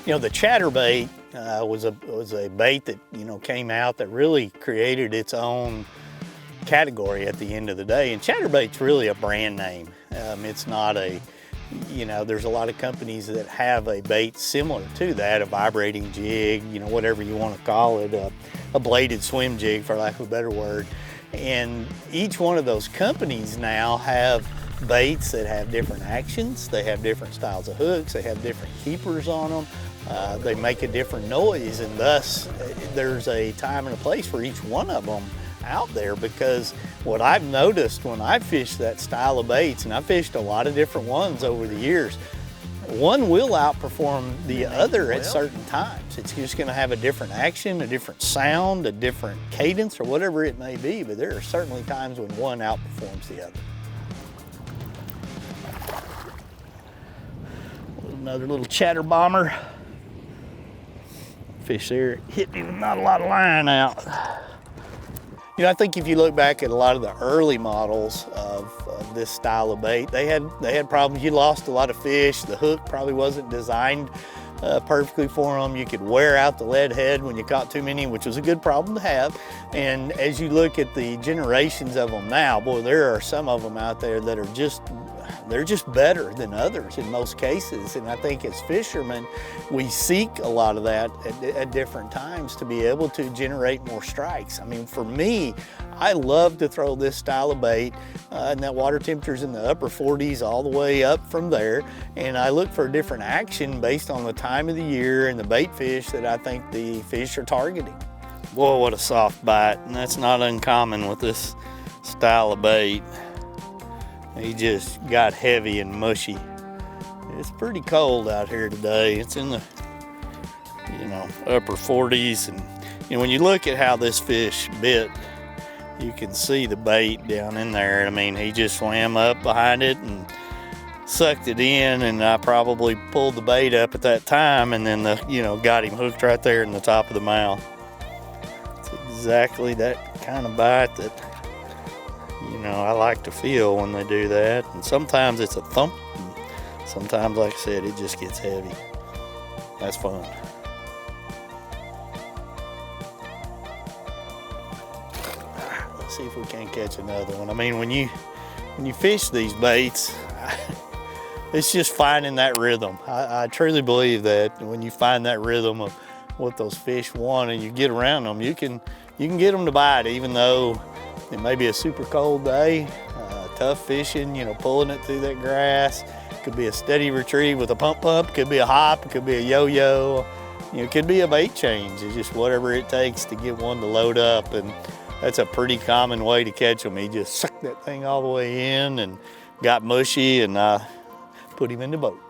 You know, the chatterbait was a bait that, you know, came out that really created its own category at the end of the day. And chatterbait's really a brand name. It's not a, you know, there's a lot of companies that have a bait similar to that, a vibrating jig, you know, whatever you want to call it, a bladed swim jig, for lack of a better word. And each one of those companies now have baits that have different actions, they have different styles of hooks, they have different keepers on them, they make a different noise, and thus there's a time and a place for each one of them out there. Because what I've noticed when I fish that style of baits, and I've fished a lot of different ones over the years, one will outperform the other at certain times. It's just going to have a different action, a different sound, a different cadence, or whatever it may be, but there are certainly times when one outperforms the other. Another little chatter bomber. Fish there hitting him, not a lot of line out. You know, I think if you look back at a lot of the early models of this style of bait, they had problems. You lost a lot of fish. The hook probably wasn't designed perfectly for them. You could wear out the lead head when you caught too many, which was a good problem to have. And as you look at the generations of them now, boy, there are some of them out there that are they're just better than others in most cases. And I think as fishermen, we seek a lot of that at different times to be able to generate more strikes. I mean, for me, I love to throw this style of bait, and that water temperature's in the upper 40s all the way up from there. And I look for different action based on the time of the year and the bait fish that I think the fish are targeting. Boy, what a soft bite, and that's not uncommon with this style of bait. He just got heavy and mushy. It's pretty cold out here today. It's in the, you know, upper 40s. And you know, when you look at how this fish bit, you can see the bait down in there. I mean, he just swam up behind it and sucked it in, and I probably pulled the bait up at that time, and then got him hooked right there in the top of the mouth. It's exactly that kind of bite that, you know, I like to feel when they do that. And sometimes it's a thump, and sometimes, like I said, it just gets heavy. That's fun. Let's see if we can't catch another one. I mean, when you fish these baits, it's just finding that rhythm. I truly believe that when you find that rhythm of what those fish want and you get around them, you can get them to bite, even though it may be a super cold day, tough fishing, you know, pulling it through that grass. Could be a steady retrieve with a pump, could be a hop, it could be a yo-yo, you know, it could be a bait change. It's just whatever it takes to get one to load up, and that's a pretty common way to catch them. He just sucked that thing all the way in and got mushy, and I put him in the boat.